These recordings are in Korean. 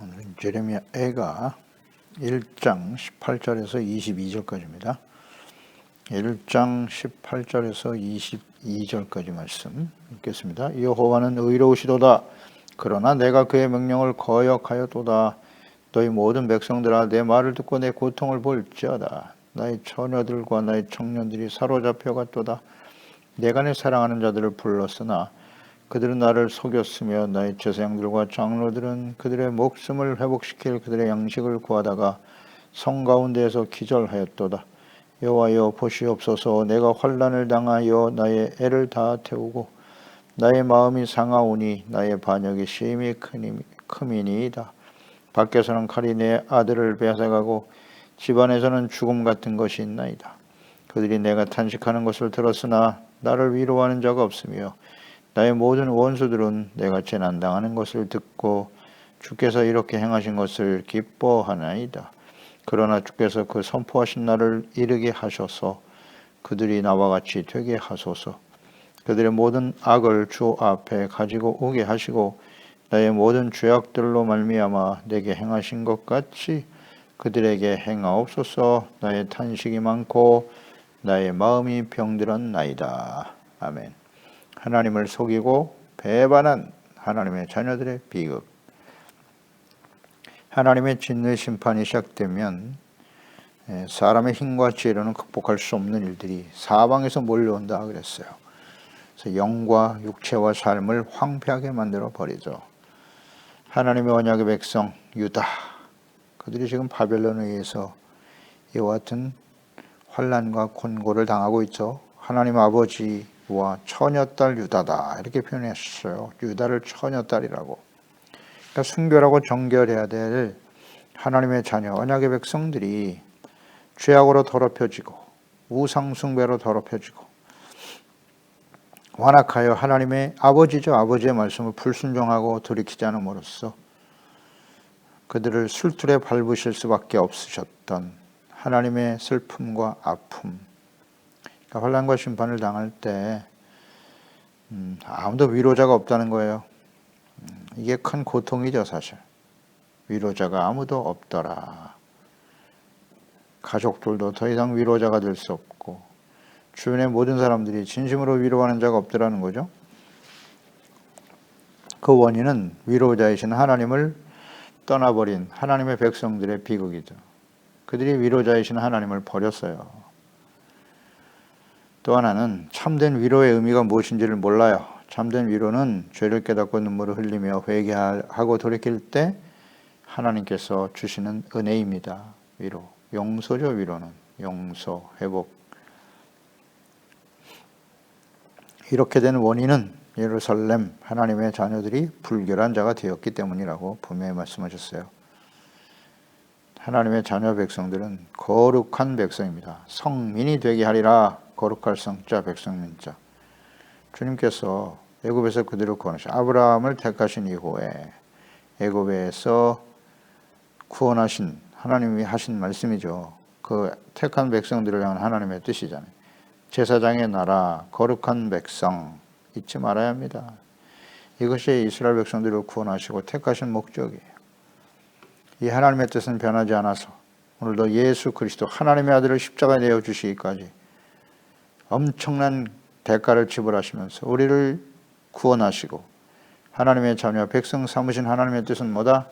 오늘은 제레미야가 1장 18절에서 22절까지입니다. 1장 18절에서 22절까지 말씀 읽겠습니다. 여호와는 의로우시도다. 그러나 내가 그의 명령을 거역하였도다. 너희 모든 백성들아, 내 말을 듣고 내 고통을 볼지어다. 나의 처녀들과 나의 청년들이 사로잡혀 갔도다. 내가 내 사랑하는 자들을 불렀으나 그들은 나를 속였으며 나의 제사장들과 장로들은 그들의 목숨을 회복시킬 그들의 양식을 구하다가 성 가운데에서 기절하였도다. 여호와여, 보시옵소서. 내가 환난을 당하여 나의 애를 다 태우고 나의 마음이 상하오니 나의 반역이 심히 크미니이다. 밖에서는 칼이 내 아들을 빼앗아가고 집안에서는 죽음 같은 것이 있나이다. 그들이 내가 탄식하는 것을 들었으나 나를 위로하는 자가 없으며 나의 모든 원수들은 내가 재난당하는 것을 듣고 주께서 이렇게 행하신 것을 기뻐하나이다. 그러나 주께서 그 선포하신 날을 이르게 하셔서 그들이 나와 같이 되게 하소서. 그들의 모든 악을 주 앞에 가지고 오게 하시고 나의 모든 죄악들로 말미암아 내게 행하신 것 같이 그들에게 행하옵소서. 나의 탄식이 많고 나의 마음이 병들었나이다. 아멘. 하나님을 속이고 배반한 하나님의 자녀들의 비극. 하나님의 진노의 심판이 시작되면 사람의 힘과 지혜로는 극복할 수 없는 일들이 사방에서 몰려온다 그랬어요. 그래서 영과 육체와 삶을 황폐하게 만들어 버리죠. 하나님의 언약의 백성 유다, 그들이 지금 바벨론에 의해서 이와 같은 환난과 곤고를 당하고 있죠. 하나님 아버지와 처녀딸 유다다 이렇게 표현했어요. 유다를 처녀딸이라고. 그러니까 순결하고 정결해야 될 하나님의 자녀 언약의 백성들이 죄악으로 더럽혀지고 우상 숭배로 더럽혀지고 완악하여 하나님의 아버지죠. 아버지의 말씀을 불순종하고 돌이키지 않음으로써 그들을 술틀에 밟으실 수밖에 없으셨던 하나님의 슬픔과 아픔. 그러니까 환난과 심판을 당할 때 아무도 위로자가 없다는 거예요. 이게 큰 고통이죠, 사실. 위로자가 아무도 없더라. 가족들도 더 이상 위로자가 될 수 없고 주변의 모든 사람들이 진심으로 위로하는 자가 없더라는 거죠. 그 원인은 위로자이신 하나님을 떠나버린 하나님의 백성들의 비극이죠. 그들이 위로자이신 하나님을 버렸어요. 또 하나는 참된 위로의 의미가 무엇인지를 몰라요. 참된 위로는 죄를 깨닫고 눈물을 흘리며 회개하고 돌이킬 때 하나님께서 주시는 은혜입니다. 위로. 용서죠, 위로는. 용서, 회복. 이렇게 된 원인은 예루살렘 하나님의 자녀들이 불결한 자가 되었기 때문이라고 분명히 말씀하셨어요. 하나님의 자녀 백성들은 거룩한 백성입니다. 성민이 되게 하리라. 거룩할 성자, 백성민자. 주님께서 애굽에서 그들을 구원하신 아브라함을 택하신 이후에 애굽에서 구원하신 하나님이 하신 말씀이죠. 그 택한 백성들을 향한 하나님의 뜻이잖아요. 제사장의 나라, 거룩한 백성 잊지 말아야 합니다. 이것이 이스라엘 백성들을 구원하시고 택하신 목적이에요. 이 하나님의 뜻은 변하지 않아서 오늘도 예수 그리스도 하나님의 아들을 십자가에 내어주시기까지 엄청난 대가를 지불하시면서 우리를 구원하시고 하나님의 자녀 백성 삼으신 하나님의 뜻은 뭐다?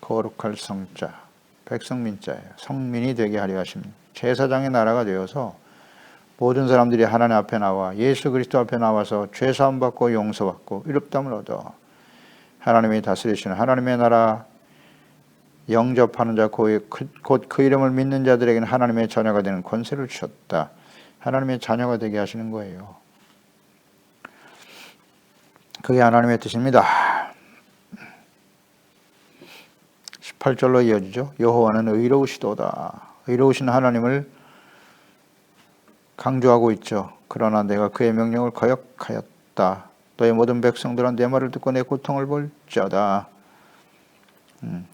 거룩할 성자, 백성민자예요. 성민이 되게 하려 하십니다. 제사장의 나라가 되어서 모든 사람들이 하나님 앞에 나와 예수 그리스도 앞에 나와서 죄사함 받고 용서받고 의롭다함을 얻어 하나님이 다스리시는 하나님의 나라 영접하는 자 곧 그 이름을 믿는 자들에게는 하나님의 자녀가 되는 권세를 주셨다. 하나님의 자녀가 되게 하시는 거예요. 그게 하나님의 뜻입니다. 18절로 이어지죠. 여호와는 의로우시도다. 의로우신 하나님을 강조하고 있죠. 그러나 내가 그의 명령을 거역하였다. 너의 모든 백성들은 내 말을 듣고 내 고통을 볼지어다.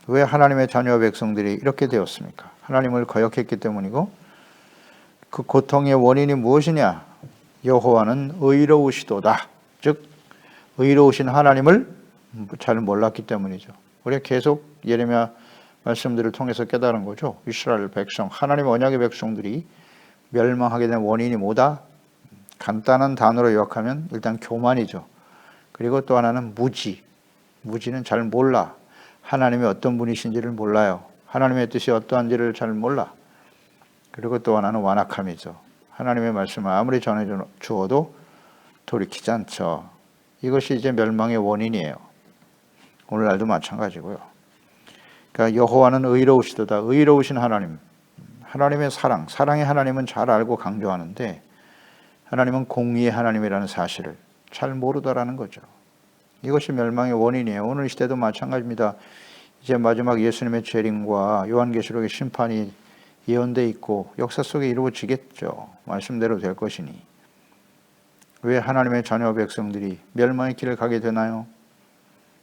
왜 하나님의 자녀 백성들이 이렇게 되었습니까? 하나님을 거역했기 때문이고 그 고통의 원인이 무엇이냐? 여호와는 의로우시도다. 즉 의로우신 하나님을 잘 몰랐기 때문이죠. 우리가 계속 예레미야 말씀들을 통해서 깨달은 거죠. 이스라엘 백성, 하나님 언약의 백성들이 멸망하게 된 원인이 뭐다? 간단한 단어로 요약하면 일단 교만이죠. 그리고 또 하나는 무지. 무지는 잘 몰라. 하나님이 어떤 분이신지를 몰라요. 하나님의 뜻이 어떠한지를 잘 몰라. 그리고 또 하나는 완악함이죠. 하나님의 말씀을 아무리 전해주어도 돌이키지 않죠. 이것이 이제 멸망의 원인이에요. 오늘날도 마찬가지고요. 그러니까 여호와는 의로우시도다. 의로우신 하나님. 하나님의 사랑. 사랑의 하나님은 잘 알고 강조하는데 하나님은 공의의 하나님이라는 사실을 잘 모르다라는 거죠. 이것이 멸망의 원인이에요. 오늘 시대도 마찬가지입니다. 이제 마지막 예수님의 재림과 요한계시록의 심판이 예언되어 있고 역사 속에 이루어지겠죠. 말씀대로 될 것이니. 왜 하나님의 자녀 백성들이 멸망의 길을 가게 되나요?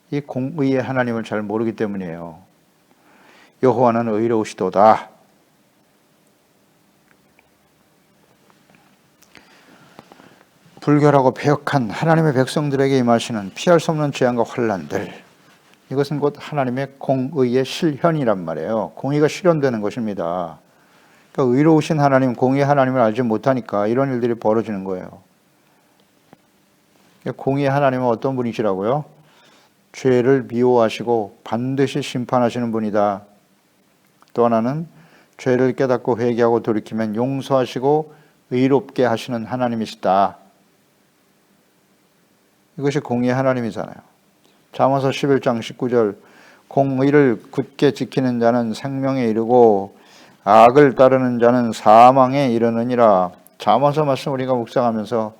이 공의의 하나님을 잘 모르기 때문이에요. 여호와는 의로우시도다. 불결하고 배역한 하나님의 백성들에게 임하시는 피할 수 없는 재앙과 환난들, 이것은 곧 하나님의 공의의 실현이란 말이에요. 공의가 실현되는 것입니다. 그러니까 의로우신 하나님, 공의의 하나님을 알지 못하니까 이런 일들이 벌어지는 거예요. 공의의 하나님은 어떤 분이시라고요? 죄를 미워하시고 반드시 심판하시는 분이다. 또 하나는 죄를 깨닫고 회개하고 돌이키면 용서하시고 의롭게 하시는 하나님이시다. 이것이 공의의 하나님이잖아요. 잠언서 11장 19절 공의를 굳게 지키는 자는 생명에 이르고 악을 따르는 자는 사망에 이르느니라. 잠언서 말씀 우리가 묵상하면서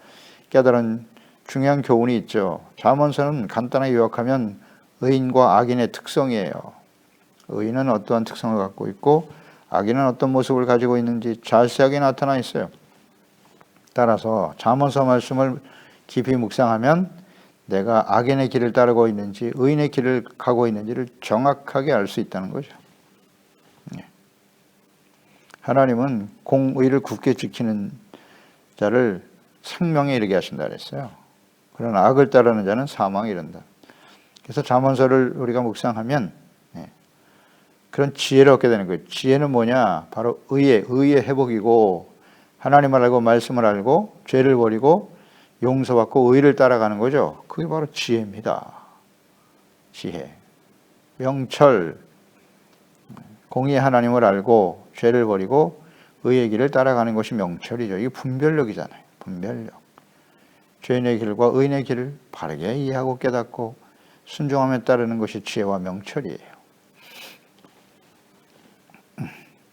깨달은 중요한 교훈이 있죠. 잠언서는 간단하게 요약하면 의인과 악인의 특성이에요. 의인은 어떠한 특성을 갖고 있고 악인은 어떤 모습을 가지고 있는지 자세하게 나타나 있어요. 따라서 잠언서 말씀을 깊이 묵상하면 내가 악인의 길을 따르고 있는지 의인의 길을 가고 있는지를 정확하게 알 수 있다는 거죠. 하나님은 공의를 굳게 지키는 자를 생명에 이르게 하신다 그랬어요. 그러나 악을 따르는 자는 사망에 이른다. 그래서 잠언서를 우리가 묵상하면 그런 지혜를 얻게 되는 거예요. 지혜는 뭐냐? 바로 의의 회복이고 하나님을 알고 말씀을 알고 죄를 버리고 용서받고 의를 따라가는 거죠. 그게 바로 지혜입니다. 지혜. 명철. 공의의 하나님을 알고 죄를 버리고 의의 길을 따라가는 것이 명철이죠. 이게 분별력이잖아요. 분별력. 죄인의 길과 의인의 길을 바르게 이해하고 깨닫고 순종하며 따르는 것이 지혜와 명철이에요.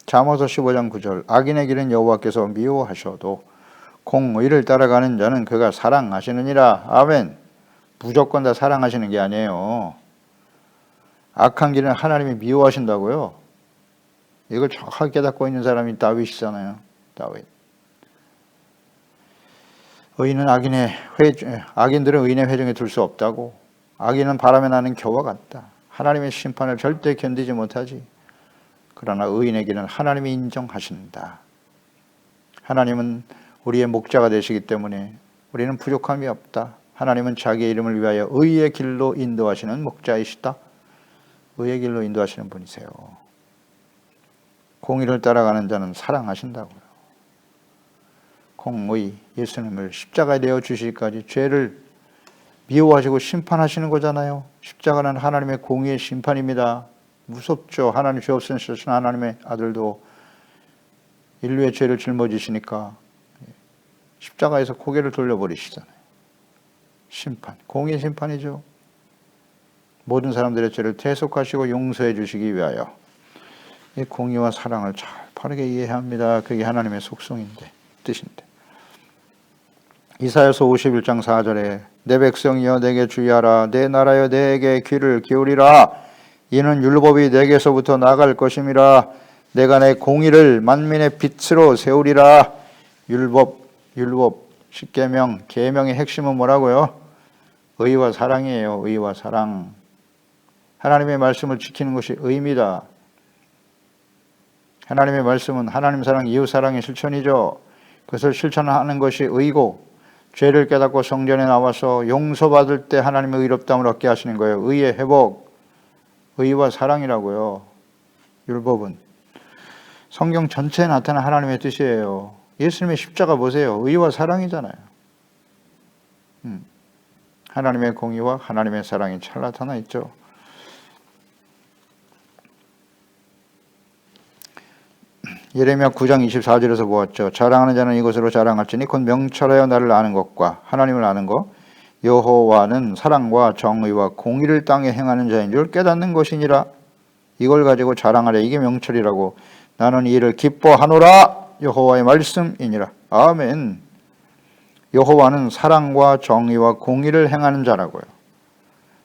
잠언서 15장 9절 악인의 길은 여호와께서 미워하셔도 공의를 따라가는 자는 그가 사랑하시느니라. 아멘. 무조건 다 사랑하시는 게 아니에요. 악한 길은 하나님이 미워하신다고요. 이걸 정확하게 깨닫고 있는 사람이 다윗이잖아요. 다윗. 악인들은 의인의 회중에 둘 수 없다고. 악인은 바람에 나는 겨와 같다. 하나님의 심판을 절대 견디지 못하지. 그러나 의인의 길은 하나님이 인정하신다. 하나님은 우리의 목자가 되시기 때문에 우리는 부족함이 없다. 하나님은 자기의 이름을 위하여 의의 길로 인도하시는 목자이시다. 의의 길로 인도하시는 분이세요. 공의를 따라가는 자는 사랑하신다고요. 공의, 예수님을 십자가에 내어 주시기까지 죄를 미워하시고 심판하시는 거잖아요. 십자가는 하나님의 공의의 심판입니다. 무섭죠. 하나님 죄 없으신 하나님의 아들도 인류의 죄를 짊어지시니까 십자가에서 고개를 돌려버리시잖아요. 심판, 공의의 심판이죠. 모든 사람들의 죄를 대속하시고 용서해 주시기 위하여 이 공의와 사랑을 잘 바르게 이해해야 합니다. 그게 하나님의 속성인데, 뜻인데. 이사야서 51장 4절에 내 백성이여 내게 주의하라. 내 나라여 내게 귀를 기울이라. 이는 율법이 내게서부터 나갈 것임이라. 내가 내 공의를 만민의 빛으로 세우리라. 율법, 십계명, 계명의 핵심은 뭐라고요? 의와 사랑이에요. 의와 사랑. 하나님의 말씀을 지키는 것이 의입니다. 하나님의 말씀은 하나님 사랑, 이웃 사랑의 실천이죠. 그것을 실천하는 것이 의고, 죄를 깨닫고 성전에 나와서 용서받을 때 하나님의 의롭다함을 얻게 하시는 거예요. 의의 회복, 의와 사랑이라고요. 율법은. 성경 전체에 나타난 하나님의 뜻이에요. 예수님의 십자가 보세요. 의와 사랑이잖아요. 하나님의 공의와 하나님의 사랑이 잘 나타나 있죠. 예레미야 9장 24절에서 보았죠. 자랑하는 자는 이것으로 자랑할지니 곧 명철하여 나를 아는 것과 하나님을 아는 것, 여호와는 사랑과 정의와 공의를 땅에 행하는 자인 줄 깨닫는 것이니라. 이걸 가지고 자랑하려. 이게 명철이라고. 나는 이를 기뻐하노라. 여호와의 말씀이니라. 아멘. 여호와는 사랑과 정의와 공의를 행하는 자라고요.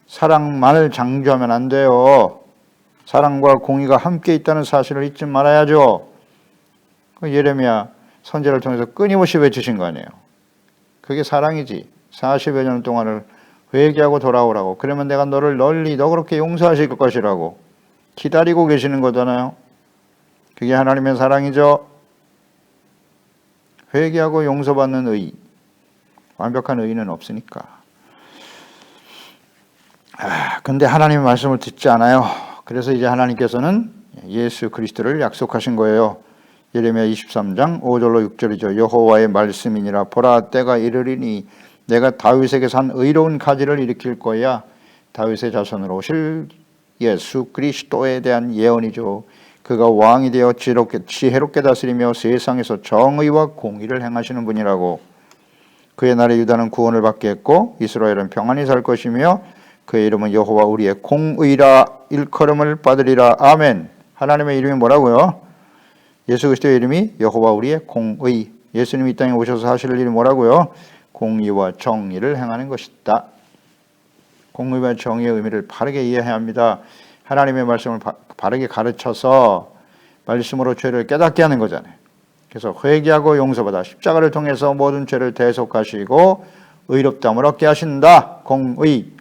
사랑만을 강조하면 안 돼요. 사랑과 공의가 함께 있다는 사실을 잊지 말아야죠. 예레미야 선지자를 통해서 끊임없이 외치신 거 아니에요. 그게 사랑이지. 40여 년 동안을 회개하고 돌아오라고. 그러면 내가 너를 널리 너그럽게 용서하실 것이라고 기다리고 계시는 거잖아요. 그게 하나님의 사랑이죠. 회개하고 용서받는 의. 완벽한 의는 없으니까. 근데 하나님의 말씀을 듣지 않아요. 그래서 이제 하나님께서는 예수 그리스도를 약속하신 거예요. 예레미야 23장 5절로 6절이죠. 여호와의 말씀이니라. 보라, 때가 이르리니 내가 다윗에게 산 의로운 가지를 일으킬 거야. 다윗의 자손으로 오실 예수 그리스도에 대한 예언이죠. 그가 왕이 되어 지혜롭게 다스리며 세상에서 정의와 공의를 행하시는 분이라고. 그의 날에 유다는 구원을 받겠고 이스라엘은 평안히 살 것이며 그의 이름은 여호와 우리의 공의라. 일컬음을 받으리라. 아멘. 하나님의 이름이 뭐라고요? 예수 그리스도의 이름이 여호와 우리의 공의. 예수님이 이 땅에 오셔서 하실 일이 뭐라고요? 공의와 정의를 행하는 것이다. 공의와 정의의 의미를 바르게 이해해야 합니다. 하나님의 말씀을 바르게 가르쳐서 말씀으로 죄를 깨닫게 하는 거잖아요. 그래서 회개하고 용서받아 십자가를 통해서 모든 죄를 대속하시고 의롭다함을 얻게 하신다. 공의.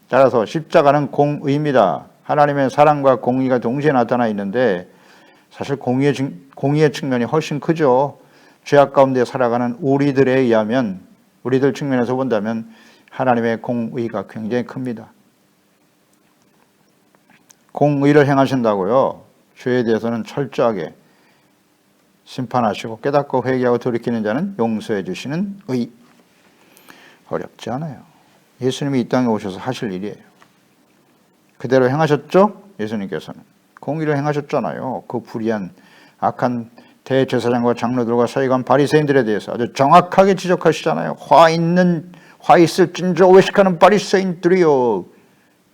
따라서 십자가는 공의입니다. 하나님의 사랑과 공의가 동시에 나타나 있는데 사실 공의의 측면이 훨씬 크죠. 죄악 가운데 살아가는 우리들에 의하면, 우리들 측면에서 본다면 하나님의 공의가 굉장히 큽니다. 공의를 행하신다고요. 죄에 대해서는 철저하게 심판하시고 깨닫고 회개하고 돌이키는 자는 용서해 주시는 의. 어렵지 않아요. 예수님이 이 땅에 오셔서 하실 일이에요. 그대로 행하셨죠? 예수님께서는 공의를 행하셨잖아요. 그 불의한 악한 대제사장과 장로들과 서기관 바리새인들에 대해서 아주 정확하게 지적하시잖아요. 화 있을 진저 외식하는 바리새인들이요,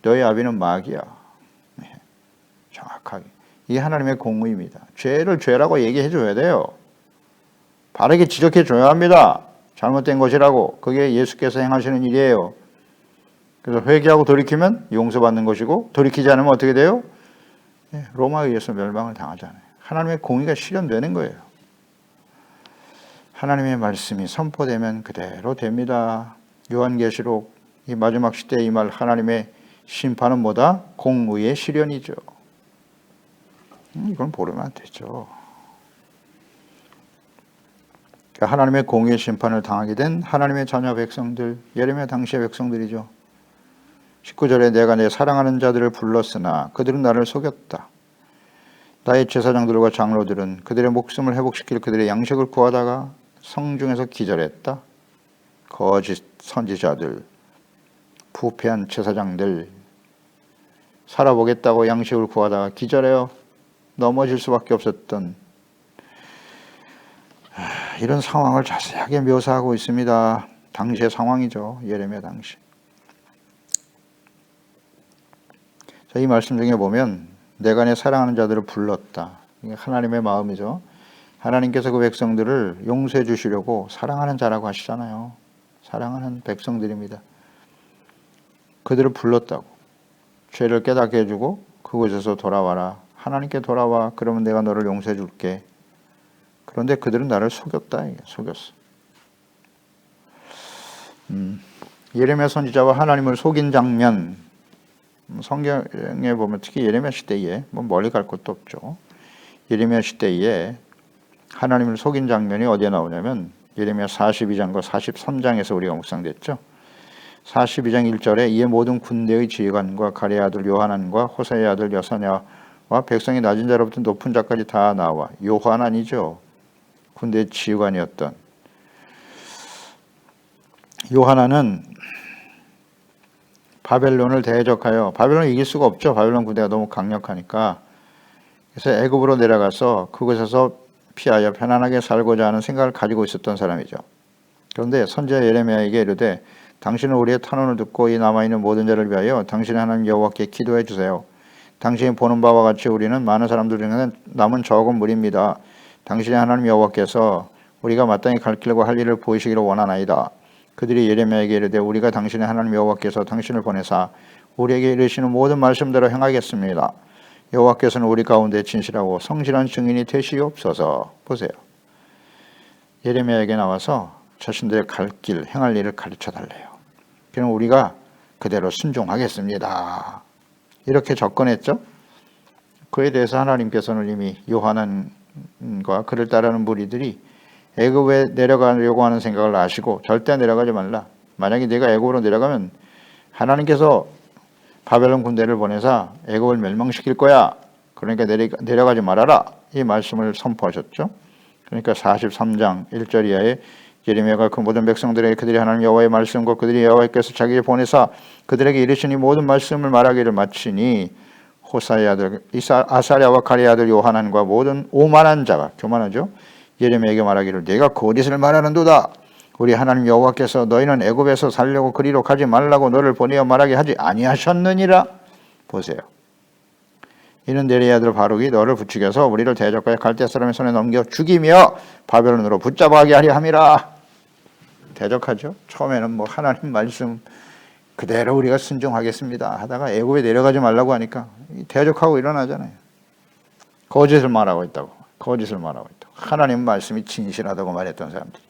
너희 아비는 마귀야. 네, 정확하게. 이게 하나님의 공의입니다. 죄를 죄라고 얘기해 줘야 돼요. 바르게 지적해 줘야 합니다. 잘못된 것이라고. 그게 예수께서 행하시는 일이에요. 그래서 회개하고 돌이키면 용서받는 것이고, 돌이키지 않으면 어떻게 돼요? 네, 로마에 의해서 멸망을 당하잖아요. 하나님의 공의가 실현되는 거예요. 하나님의 말씀이 선포되면 그대로 됩니다. 요한계시록 이 마지막 시대에 임할 하나님의 심판은 뭐다? 공의의 실현이죠. 이건 모르면 안 되죠. 하나님의 공의의 심판을 당하게 된 하나님의 자녀 백성들, 예레미야 당시의 백성들이죠. 19절에 내가 내 사랑하는 자들을 불렀으나 그들은 나를 속였다. 나의 제사장들과 장로들은 그들의 목숨을 회복시킬 그들의 양식을 구하다가 성중에서 기절했다. 거짓 선지자들, 부패한 제사장들, 살아보겠다고 양식을 구하다가 기절해요. 넘어질 수밖에 없었던 이런 상황을 자세하게 묘사하고 있습니다. 당시의 상황이죠. 예레미야 당시. 자, 이 말씀 중에 보면 내가 내 사랑하는 자들을 불렀다. 이게 하나님의 마음이죠. 하나님께서 그 백성들을 용서해 주시려고 사랑하는 자라고 하시잖아요. 사랑하는 백성들입니다. 그들을 불렀다고. 죄를 깨닫게 해주고 그곳에서 돌아와라. 하나님께 돌아와. 그러면 내가 너를 용서해 줄게. 그런데 그들은 나를 속였다. 속였어. 예레미야 선지자와 하나님을 속인 장면, 성경에 보면 특히 예레미야 시대에 멀리 갈 것도 없죠. 예레미야 시대에 하나님을 속인 장면이 어디에 나오냐면 예레미야 42장과 43장에서 우리가 묵상됐죠. 42장 1절에 이에 모든 군대의 지휘관과 가레의 아들 요하난과 호사의 아들 여사냐와 백성이 낮은 자로부터 높은 자까지 다 나와. 요하난이죠. 군대 지휘관이었던. 요하난은 바벨론을 대적하여, 바벨론을 이길 수가 없죠. 바벨론 군대가 너무 강력하니까. 그래서 애굽으로 내려가서 그곳에서 피하여 편안하게 살고자 하는 생각을 가지고 있었던 사람이죠. 그런데 선지자 예레미야에게 이르되 당신은 우리의 탄원을 듣고 이 남아있는 모든 자를 위하여 당신의 하나님 여호와께 기도해 주세요. 당신이 보는 바와 같이 우리는 많은 사람들 중에는 남은 적은 무리입니다. 당신의 하나님 여호와께서 우리가 마땅히 갈 길과 할 일을 보이시기를 원하나이다. 그들이 예레미야에게 이르되 우리가 당신의 하나님 여호와께서 당신을 보내사 우리에게 이르시는 모든 말씀대로 행하겠습니다. 여호와께서는 우리 가운데 진실하고 성실한 증인이 되시옵소서. 보세요. 예레미야에게 나와서 자신들의 갈 길, 행할 일을 가르쳐 달래요. 그럼 우리가 그대로 순종하겠습니다. 이렇게 접근했죠. 그에 대해서 하나님께서는 이미 요하난과 그를 따르는 무리들이 애굽에 내려가려고 하는 생각을 아시고 절대 내려가지 말라. 만약에 네가 애굽으로 내려가면 하나님께서 바벨론 군대를 보내사 애굽을 멸망시킬 거야. 그러니까 내려가지 말아라. 이 말씀을 선포하셨죠. 그러니까 43장 1절 이하에 예레미야가 그 모든 백성들에게 그들이 하나님 여호와의 말씀과 그들이 여호와께서 자기를 보내사 그들에게 이르시니 모든 말씀을 말하기를 마치니 호사의 아들 아사랴와 가레의 아들 요하난과 모든 오만한 자가, 교만하죠, 예레미야에게 말하기를 내가 거짓을 말하는도다. 우리 하나님 여호와께서 너희는 애굽에서 살려고 그리로 가지 말라고 너를 보내어 말하게 하지 아니하셨느니라. 보세요. 이는 내리의 아들 바룩이 너를 부추겨서 우리를 대적하여 갈대 사람의 손에 넘겨 죽이며 바벨론으로 붙잡아가게 하려 함이라. 대적하죠. 처음에는 뭐 하나님 말씀 그대로 우리가 순종하겠습니다 하다가 애굽에 내려가지 말라고 하니까 대적하고 일어나잖아요. 거짓을 말하고 있다고. 거짓을 말하고 있다고. 하나님 말씀이 진실하다고 말했던 사람들이.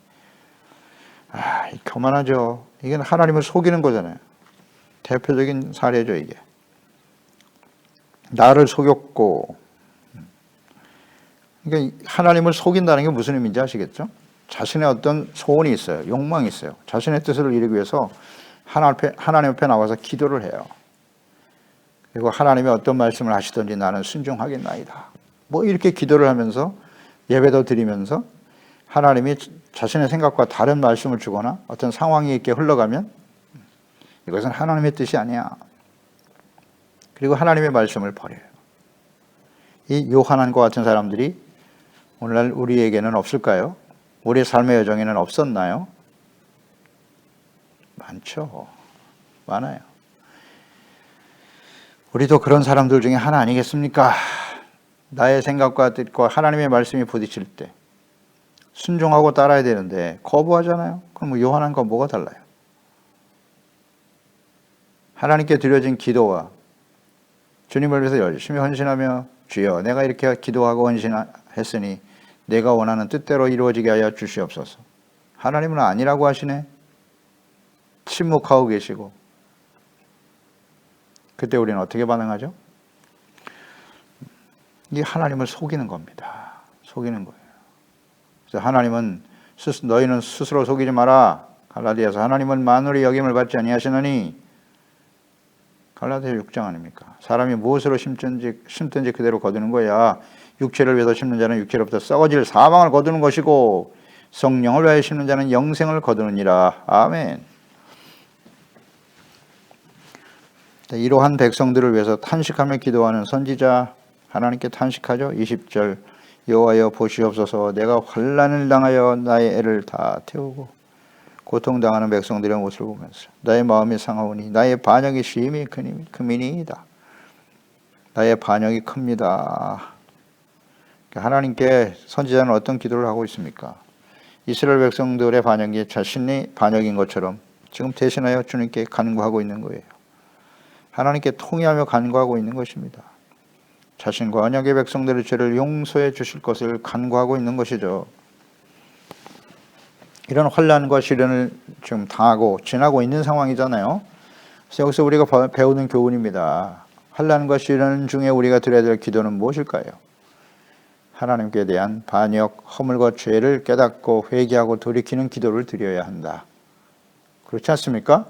교만하죠. 이건 하나님을 속이는 거잖아요. 대표적인 사례죠, 이게. 나를 속였고, 그러니까 하나님을 속인다는 게 무슨 의미인지 아시겠죠? 자신의 어떤 소원이 있어요. 욕망이 있어요. 자신의 뜻을 이루기 위해서 하나님 앞에 나와서 기도를 해요. 그리고 하나님이 어떤 말씀을 하시든지 나는 순종하겠나이다. 뭐 이렇게 기도를 하면서 예배도 드리면서 하나님이 자신의 생각과 다른 말씀을 주거나 어떤 상황이 이렇게 흘러가면 이것은 하나님의 뜻이 아니야. 그리고 하나님의 말씀을 버려요. 이 요하난과 같은 사람들이 오늘날 우리에게는 없을까요? 우리의 삶의 여정에는 없었나요? 많죠. 많아요. 우리도 그런 사람들 중에 하나 아니겠습니까? 나의 생각과 뜻과 하나님의 말씀이 부딪힐 때 순종하고 따라야 되는데 거부하잖아요. 그럼 요한한과 뭐가 달라요? 하나님께 드려진 기도와 주님을 위해서 열심히 헌신하며 주여 내가 이렇게 기도하고 헌신했으니 내가 원하는 뜻대로 이루어지게 하여 주시옵소서. 하나님은 아니라고 하시네. 침묵하고 계시고. 그때 우리는 어떻게 반응하죠? 이게 하나님을 속이는 겁니다. 속이는 거예요. 그래서 하나님은 너희는 스스로 속이지 마라. 갈라디아서 하나님은 만물의 여김을 받지 아니하시느니. 갈라디아 6장 아닙니까? 사람이 무엇으로 심든지 그대로 거두는 거야. 육체를 위해서 심는 자는 육체로부터 썩어질 사망을 거두는 것이고 성령을 위하여 심는 자는 영생을 거두느니라. 아멘. 이러한 백성들을 위해서 탄식하며 기도하는 선지자 하나님께 탄식하죠. 20절 여호와여 보시옵소서 내가 환난을 당하여 나의 애를 다 태우고 고통당하는 백성들의 모습을 보면서 나의 마음이 상하오니 나의 반역이 심히 크미니이다. 나의 반역이 큽니다. 하나님께 선지자는 어떤 기도를 하고 있습니까? 이스라엘 백성들의 반역이 자신이 반역인 것처럼 지금 대신하여 주님께 간구하고 있는 거예요. 하나님께 통회하며 간구하고 있는 것입니다. 자신과 언약의 백성들의 죄를 용서해 주실 것을 간구하고 있는 것이죠. 이런 환난과 시련을 지금 당하고 지나고 있는 상황이잖아요. 그래서 여기서 우리가 배우는 교훈입니다. 환난과 시련 중에 우리가 드려야 될 기도는 무엇일까요? 하나님께 대한 반역, 허물과 죄를 깨닫고 회개하고 돌이키는 기도를 드려야 한다. 그렇지 않습니까?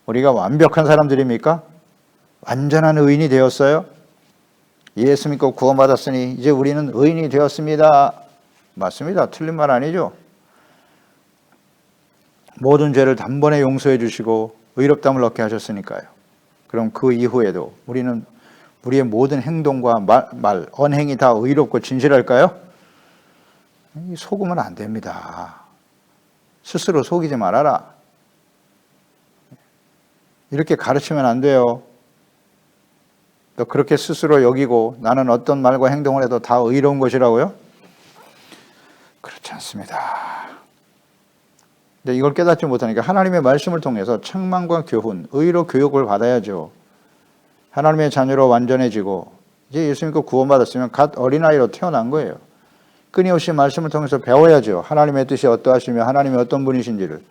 우리가 완벽한 사람들입니까? 완전한 의인이 되었어요? 예수 믿고 구원받았으니 이제 우리는 의인이 되었습니다. 맞습니다. 틀린 말 아니죠? 모든 죄를 단번에 용서해 주시고 의롭다함을 얻게 하셨으니까요. 그럼 그 이후에도 우리는 우리의 모든 행동과 말, 언행이 다 의롭고 진실할까요? 속으면 안 됩니다. 스스로 속이지 말아라. 이렇게 가르치면 안 돼요. 또 그렇게 스스로 여기고 나는 어떤 말과 행동을 해도 다 의로운 것이라고요? 그렇지 않습니다. 근데 이걸 깨닫지 못하니까 하나님의 말씀을 통해서 책망과 교훈, 의로 교육을 받아야죠. 하나님의 자녀로 완전해지고 이제 예수 믿고 구원받았으면 갓 어린아이로 태어난 거예요. 끊임없이 말씀을 통해서 배워야죠. 하나님의 뜻이 어떠하시며 하나님이 어떤 분이신지를,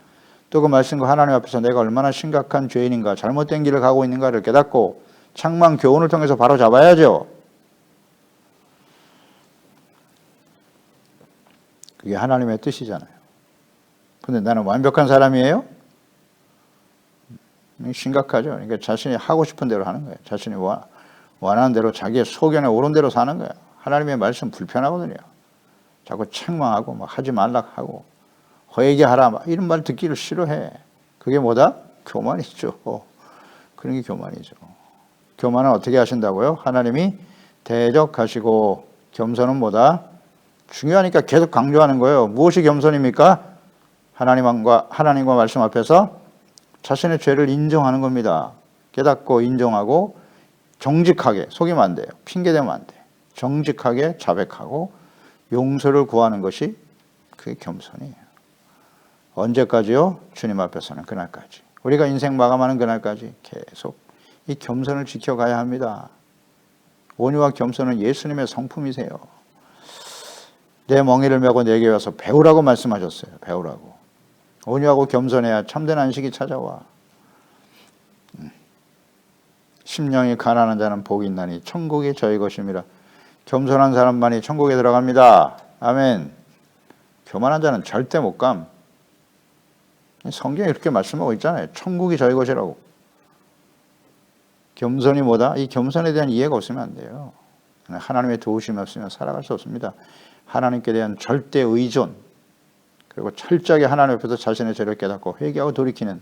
또 그 말씀과 하나님 앞에서 내가 얼마나 심각한 죄인인가, 잘못된 길을 가고 있는가를 깨닫고 책망 교훈을 통해서 바로 잡아야죠. 그게 하나님의 뜻이잖아요. 근데 나는 완벽한 사람이에요? 심각하죠. 그러니까 자신이 하고 싶은 대로 하는 거예요. 자신이 원하는 대로 자기의 소견에 오른 대로 사는 거예요. 하나님의 말씀 불편하거든요. 자꾸 책망하고 막 하지 말라 하고 회개하라 막 이런 말 듣기를 싫어해. 그게 뭐다? 교만이죠. 그런 게 교만이죠. 교만은 어떻게 하신다고요? 하나님이 대적하시고, 겸손은 뭐다? 중요하니까 계속 강조하는 거예요. 무엇이 겸손입니까? 하나님과 말씀 앞에서 자신의 죄를 인정하는 겁니다. 깨닫고 인정하고 정직하게, 속이면 안 돼요. 핑계대면 안 돼요. 정직하게 자백하고 용서를 구하는 것이 그게 겸손이에요. 언제까지요? 주님 앞에서는 그날까지. 우리가 인생 마감하는 그날까지 계속 이 겸손을 지켜가야 합니다. 온유와 겸손은 예수님의 성품이세요. 내 멍에를 메고 내게 와서 배우라고 말씀하셨어요. 배우라고. 온유하고 겸손해야 참된 안식이 찾아와. 심령이 가난한 자는 복이 있나니 천국이 저희 것임이라. 겸손한 사람만이 천국에 들어갑니다. 아멘. 교만한 자는 절대 못 감. 성경에 그렇게 말씀하고 있잖아요. 천국이 저희 것이라고. 겸손이 뭐다? 이 겸손에 대한 이해가 없으면 안 돼요. 하나님의 도우심이 없으면 살아갈 수 없습니다. 하나님께 대한 절대 의존, 그리고 철저하게 하나님 앞에서 자신의 죄를 깨닫고 회개하고 돌이키는,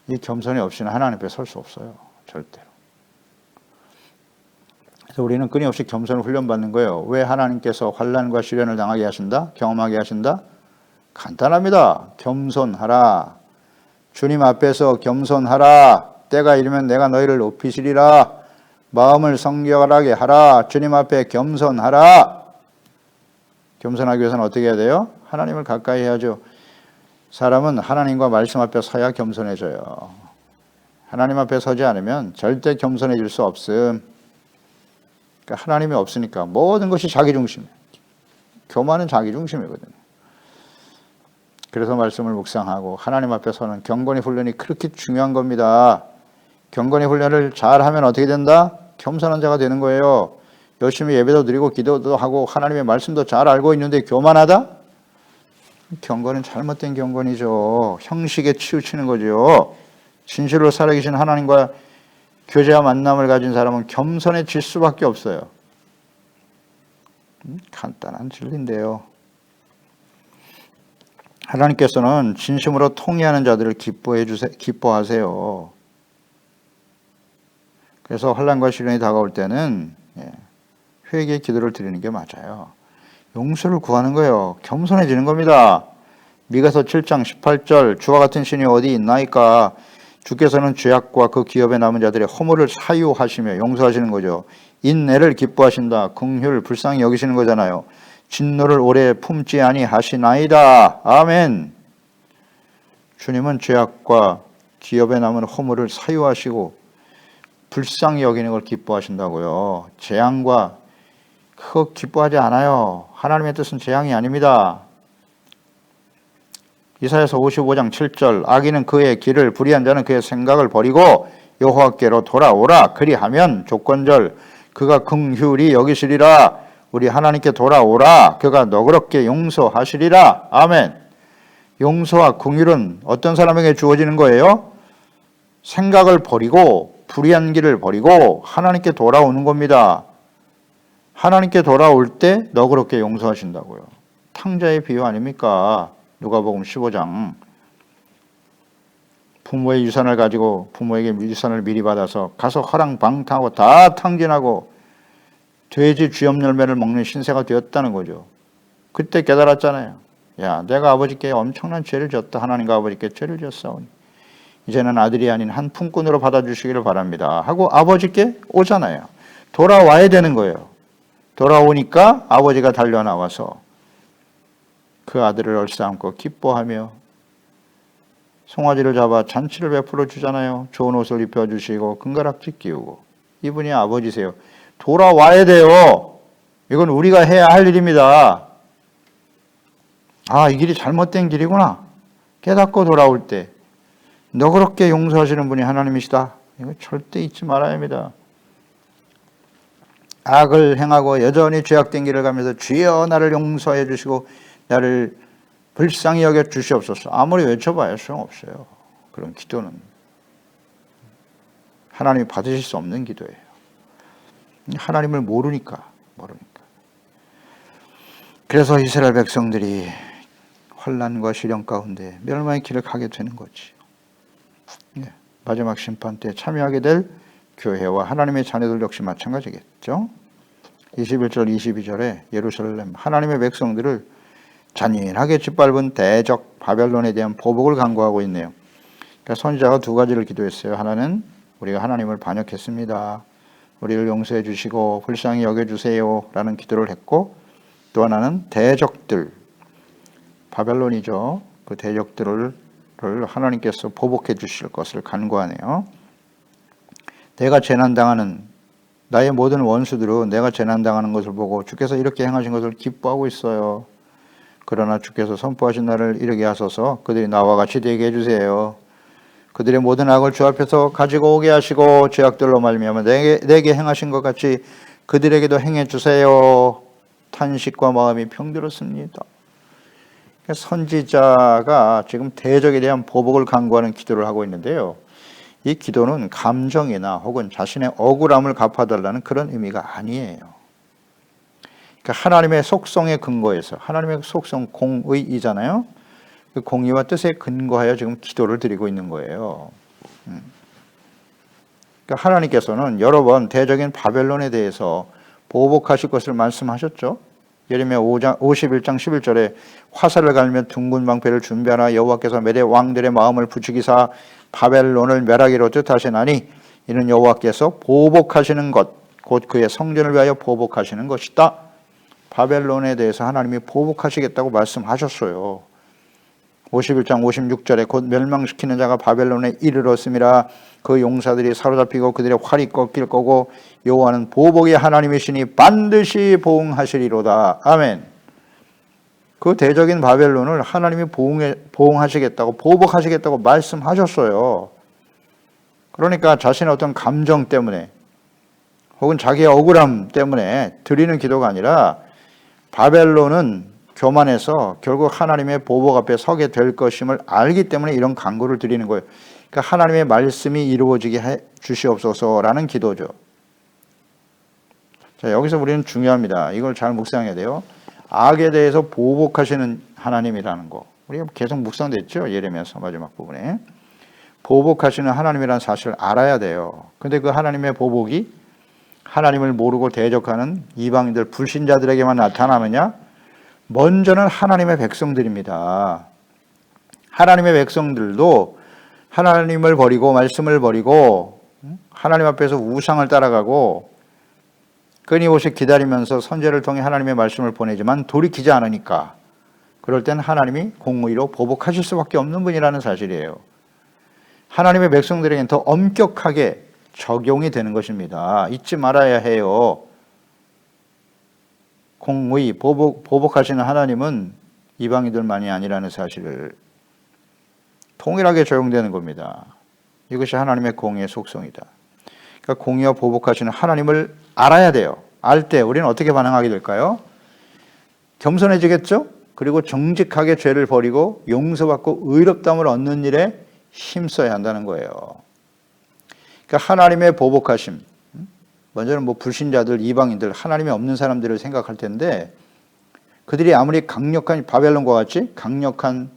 이 겸손이 없이는 하나님 앞에 설 수 없어요. 절대로. 그래서 우리는 끊임없이 겸손을 훈련받는 거예요. 왜 하나님께서 환난과 시련을 당하게 하신다? 경험하게 하신다? 간단합니다. 겸손하라. 주님 앞에서 겸손하라. 때가 이르면 내가 너희를 높이시리라. 마음을 성결하게 하라. 주님 앞에 겸손하라. 겸손하기 위해서는 어떻게 해야 돼요? 하나님을 가까이 해야죠. 사람은 하나님과 말씀 앞에 서야 겸손해져요. 하나님 앞에 서지 않으면 절대 겸손해질 수 없음. 그러니까 하나님이 없으니까 모든 것이 자기중심이에요. 교만은 자기중심이거든요. 그래서 말씀을 묵상하고 하나님 앞에 서는 경건의 훈련이 그렇게 중요한 겁니다. 경건의 훈련을 잘하면 어떻게 된다? 겸손한 자가 되는 거예요. 열심히 예배도 드리고 기도도 하고 하나님의 말씀도 잘 알고 있는데 교만하다? 경건은 잘못된 경건이죠. 형식에 치우치는 거죠. 진실로 살아계신 하나님과 교제와 만남을 가진 사람은 겸손해질 수밖에 없어요. 간단한 진리인데요. 하나님께서는 진심으로 통회하는 자들을 기뻐하세요. 그래서 환난과 시련이 다가올 때는 회개의 기도를 드리는 게 맞아요. 용서를 구하는 거예요. 겸손해지는 겁니다. 미가서 7장 18절 주와 같은 신이 어디 있나이까. 주께서는 죄악과 그 기업에 남은 자들의 허물을 사유하시며 용서하시는 거죠. 인내를 기뻐하신다. 긍휼 불쌍히 여기시는 거잖아요. 진노를 오래 품지 아니하시나이다. 아멘. 주님은 죄악과 기업에 남은 허물을 사유하시고 불쌍히 여기는 걸 기뻐하신다고요. 재앙과 그거 기뻐하지 않아요. 하나님의 뜻은 재앙이 아닙니다. 이사야서 55장 7절 악인은 그의 길을 불의한 자는 그의 생각을 버리고 여호와께로 돌아오라. 그리하면 조건절 그가 긍휼히 여기시리라. 우리 하나님께 돌아오라. 그가 너그럽게 용서하시리라. 아멘. 용서와 긍휼은 어떤 사람에게 주어지는 거예요? 생각을 버리고 불의한 길을 버리고 하나님께 돌아오는 겁니다. 하나님께 돌아올 때 너그럽게 용서하신다고요. 탕자의 비유 아닙니까? 누가복음 15장. 부모의 유산을 가지고 부모에게 유산을 미리 받아서 가서 허랑방탕하고 다 탕진하고 돼지 쥐염 열매를 먹는 신세가 되었다는 거죠. 그때 깨달았잖아요. 야, 내가 아버지께 엄청난 죄를 졌다. 하나님과 아버지께 죄를 졌사오니 이제는 아들이 아닌 한 품꾼으로 받아주시기를 바랍니다 하고 아버지께 오잖아요. 돌아와야 되는 거예요. 돌아오니까 아버지가 달려나와서 그 아들을 얼싸안고 기뻐하며 송아지를 잡아 잔치를 베풀어 주잖아요. 좋은 옷을 입혀주시고 금가락지 끼우고. 이분이 아버지세요. 돌아와야 돼요. 이건 우리가 해야 할 일입니다. 아, 이 길이 잘못된 길이구나. 깨닫고 돌아올 때 너그럽게 용서하시는 분이 하나님이시다. 이거 절대 잊지 말아야 합니다. 악을 행하고 여전히 죄악된 길을 가면서 주여 나를 용서해 주시고 나를 불쌍히 여겨 주시옵소서. 아무리 외쳐봐야 소용없어요. 그런 기도는 하나님이 받으실 수 없는 기도예요. 하나님을 모르니까. 그래서 이스라엘 백성들이 환난과 시련 가운데 멸망의 길을 가게 되는 거지. 마지막 심판 때 참여하게 될 교회와 하나님의 자녀들 역시 마찬가지겠죠. 21절 22절에 예루살렘 하나님의 백성들을 잔인하게 짓밟은 대적 바벨론에 대한 보복을 간구하고 있네요. 그러니까 선지자가 두 가지를 기도했어요. 하나는 우리가 하나님을 반역했습니다. 우리를 용서해 주시고 불쌍히 여겨주세요 라는 기도를 했고, 또 하나는 대적들, 바벨론이죠. 그 대적들을 하나님께서 보복해 주실 것을 간구하네요. 내가 재난당하는 나의 모든 원수들은 내가 재난당하는 것을 보고 주께서 이렇게 행하신 것을 기뻐하고 있어요. 그러나 주께서 선포하신 날을 이르게 하소서. 그들이 나와 같이 되게 해주세요. 그들의 모든 악을 주 앞에서 가지고 오게 하시고 죄악들로 말미암아 내게 행하신 것 같이 그들에게도 행해 주세요. 탄식과 마음이 병들었습니다. 선지자가 지금 대적에 대한 보복을 간구하는 기도를 하고 있는데요. 이 기도는 감정이나 혹은 자신의 억울함을 갚아달라는 그런 의미가 아니에요. 그러니까 하나님의 속성에 근거해서, 하나님의 속성 공의이잖아요. 그 공의와 뜻에 근거하여 지금 기도를 드리고 있는 거예요. 그러니까 하나님께서는 여러 번 대적인 바벨론에 대해서 보복하실 것을 말씀하셨죠. 예레미야 51장 11절에 화살을 갈며 둥근 방패를 준비하라. 여호와께서 메대 왕들의 마음을 부추기사 바벨론을 멸하기로 뜻하시나니 이는 여호와께서 보복하시는 것, 곧 그의 성전을 위하여 보복하시는 것이다. 바벨론에 대해서 하나님이 보복하시겠다고 말씀하셨어요. 51장 56절에 곧 멸망시키는 자가 바벨론에 이르렀음이라. 그 용사들이 사로잡히고 그들의 활이 꺾일 거고 여호와는 보복의 하나님이시니 반드시 보응하시리로다. 아멘. 그 대적인 바벨론을 하나님이 보응하시겠다고, 보복하시겠다고 말씀하셨어요. 그러니까 자신의 어떤 감정 때문에 혹은 자기의 억울함 때문에 드리는 기도가 아니라 바벨론은 교만해서 결국 하나님의 보복 앞에 서게 될 것임을 알기 때문에 이런 간구를 드리는 거예요. 그러니까 하나님의 말씀이 이루어지게 해 주시옵소서라는 기도죠. 자, 여기서 우리는 중요합니다. 이걸 잘 묵상해야 돼요. 악에 대해서 보복하시는 하나님이라는 거. 우리가 계속 묵상됐죠? 예레미야서 마지막 부분에. 보복하시는 하나님이라는 사실을 알아야 돼요. 근데 그 하나님의 보복이 하나님을 모르고 대적하는 이방인들, 불신자들에게만 나타나느냐? 먼저는 하나님의 백성들입니다. 하나님의 백성들도 하나님을 버리고 말씀을 버리고 하나님 앞에서 우상을 따라가고 끊임없이 기다리면서 선지자를 통해 하나님의 말씀을 보내지만 돌이키지 않으니까 그럴 땐 하나님이 공의로 보복하실 수밖에 없는 분이라는 사실이에요. 하나님의 백성들에게는 더 엄격하게 적용이 되는 것입니다. 잊지 말아야 해요. 공의, 보복하시는 하나님은 이방인들만이 아니라는 사실을 통일하게 적용되는 겁니다. 이것이 하나님의 공의의 속성이다. 그러니까 공의와 보복하시는 하나님을 알아야 돼요. 알 때 우리는 어떻게 반응하게 될까요? 겸손해지겠죠? 그리고 정직하게 죄를 버리고 용서받고 의롭다함을 얻는 일에 힘써야 한다는 거예요. 그러니까 하나님의 보복하심. 먼저는 뭐 불신자들, 이방인들, 하나님이 없는 사람들을 생각할 텐데 그들이 아무리 강력한 바벨론과 같이 강력한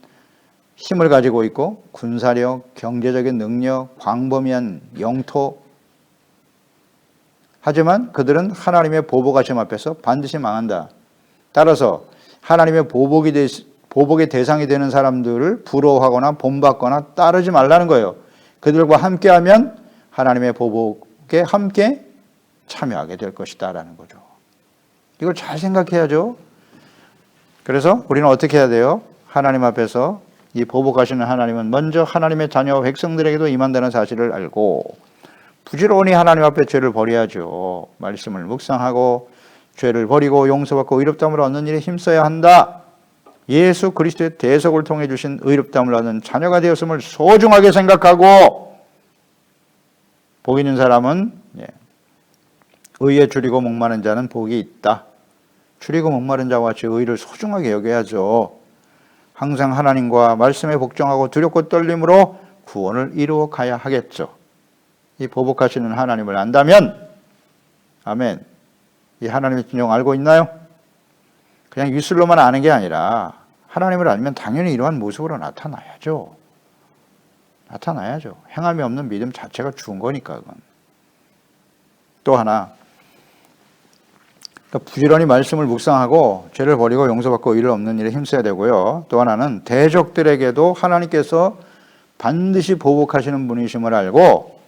힘을 가지고 있고 군사력, 경제적인 능력, 광범위한 영토 하지만 그들은 하나님의 보복하심 앞에서 반드시 망한다. 따라서 하나님의 보복의 대상이 되는 사람들을 부러워하거나 본받거나 따르지 말라는 거예요. 그들과 함께하면 하나님의 보복에 함께 참여하게 될 것이다 라는 거죠. 이걸 잘 생각해야죠. 그래서 우리는 어떻게 해야 돼요? 하나님 앞에서 이 보복하시는 하나님은 먼저 하나님의 자녀 백성들에게도 임한다는 사실을 알고 부지런히 하나님 앞에 죄를 버려야죠. 말씀을 묵상하고 죄를 버리고 용서받고 의롭다함을 얻는 일에 힘써야 한다. 예수 그리스도의 대속을 통해 주신 의롭다함을 얻는 자녀가 되었음을 소중하게 생각하고 복 있는 사람은 의에 줄이고 목마른 자는 복이 있다. 줄이고 목마른 자와 같이 의를 소중하게 여겨야죠. 항상 하나님과 말씀에 복종하고 두렵고 떨림으로 구원을 이루어 가야 하겠죠. 이 보복하시는 하나님을 안다면 아멘. 이 하나님의 진정 알고 있나요? 그냥 입술로만 아는 게 아니라 하나님을 알면 당연히 이러한 모습으로 나타나야죠. 나타나야죠. 행함이 없는 믿음 자체가 죽은 거니까 그건. 또 하나 부지런히 말씀을 묵상하고 죄를 버리고 용서받고 의를 얻는 일에 힘써야 되고요. 또 하나는 대적들에게도 하나님께서 반드시 보복하시는 분이심을 알고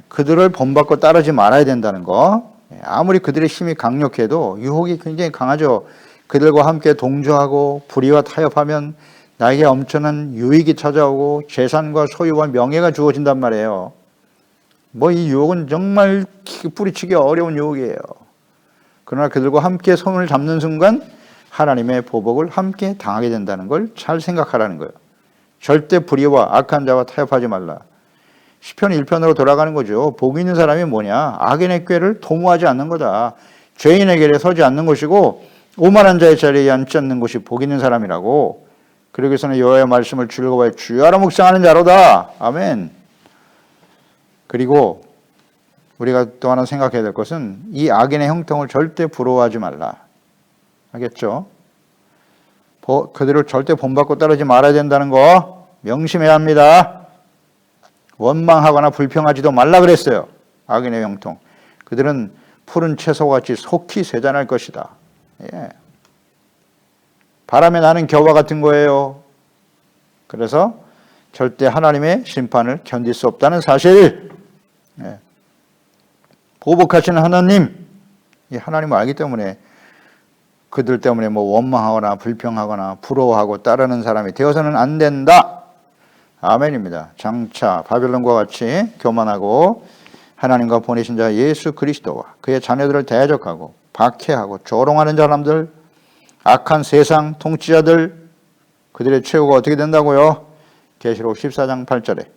그들을 본받고 따르지 말아야 된다는 거. 아무리 그들의 힘이 강력해도 유혹이 굉장히 강하죠. 그들과 함께 동조하고 불의와 타협하면 나에게 엄청난 유익이 찾아오고 재산과 소유와 명예가 주어진단 말이에요. 뭐 이 유혹은 정말 뿌리치기 어려운 유혹이에요. 그러나 그들과 함께 손을 잡는 순간 하나님의 보복을 함께 당하게 된다는 걸 잘 생각하라는 거예요. 절대 불의와 악한 자와 타협하지 말라. 시편 1편으로 돌아가는 거죠. 복 있는 사람이 뭐냐? 악인의 꾀를 도모하지 않는 거다. 죄인의 길에 서지 않는 것이고 오만한 자의 자리에 앉지 않는 것이 복 있는 사람이라고. 그러기서는 여호와의 말씀을 즐거워해 주야로 묵상하는 자로다. 아멘. 그리고 우리가 또 하나 생각해야 될 것은 이 악인의 형통을 절대 부러워하지 말라. 알겠죠? 그들을 절대 본받고 따르지 말아야 된다는 거 명심해야 합니다. 원망하거나 불평하지도 말라 그랬어요. 악인의 형통. 그들은 푸른 채소같이 속히 쇠잔할 것이다. 예. 바람에 나는 겨와 같은 거예요. 그래서 절대 하나님의 심판을 견딜 수 없다는 사실. 예. 보복하시는 하나님, 이 하나님을 알기 때문에 그들 때문에 뭐 원망하거나 불평하거나 부러워하고 따르는 사람이 되어서는 안 된다. 아멘입니다. 장차 바벨론과 같이 교만하고 하나님과 보내신 자 예수 그리스도와 그의 자녀들을 대적하고 박해하고 조롱하는 사람들, 악한 세상 통치자들, 그들의 최후가 어떻게 된다고요? 계시록 14장 8절에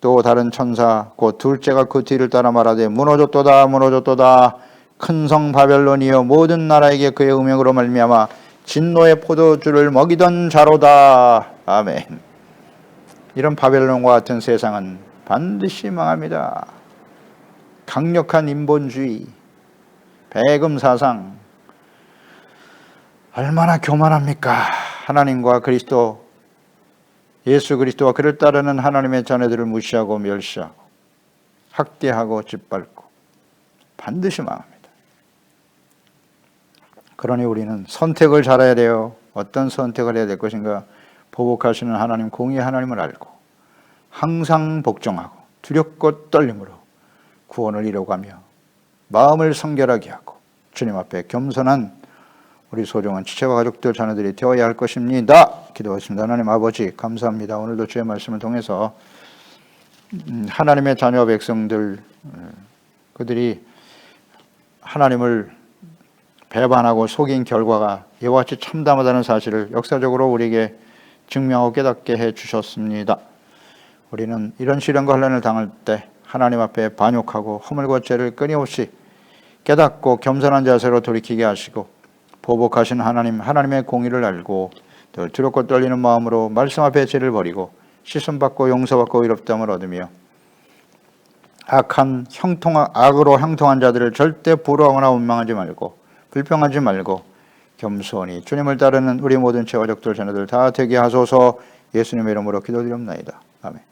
또 다른 천사 곧 둘째가 그 뒤를 따라 말하되 무너졌도다 무너졌도다 큰 성 바벨론이여 모든 나라에게 그의 음행으로 말미암아 진노의 포도주를 먹이던 자로다. 아멘. 이런 바벨론과 같은 세상은 반드시 망합니다. 강력한 인본주의, 배금 사상, 얼마나 교만합니까? 하나님과 그리스도, 예수 그리스도와 그를 따르는 하나님의 자녀들을 무시하고 멸시하고 학대하고 짓밟고 반드시 망합니다. 그러니 우리는 선택을 잘해야 돼요. 어떤 선택을 해야 될 것인가? 보복하시는 하나님, 공의의 하나님을 알고 항상 복종하고 두렵고 떨림으로 구원을 이루어가며 마음을 성결하게 하고 주님 앞에 겸손한 우리 소중한 지체와 가족들, 자녀들이 되어야 할 것입니다. 기도하겠습니다. 하나님 아버지 감사합니다. 오늘도 주의 말씀을 통해서 하나님의 자녀 백성들, 그들이 하나님을 배반하고 속인 결과가 이와 같이 참담하다는 사실을 역사적으로 우리에게 증명하고 깨닫게 해주셨습니다. 우리는 이런 시련과 환난을 당할 때 하나님 앞에 반역하고 허물과 죄를 끊임없이 깨닫고 겸손한 자세로 돌이키게 하시고 보복하신 하나님의 공의를 알고 더 두렵고 떨리는 마음으로 말씀 앞에 죄를 버리고 씻음받고 용서받고 의롭다함을 얻으며 악으로 형통한 자들을 절대 부러워하거나 원망하지 말고 불평하지 말고 겸손히 주님을 따르는 우리 모든 제가족들 자녀들 다 되게 하소서. 예수님의 이름으로 기도드립니다. 아멘.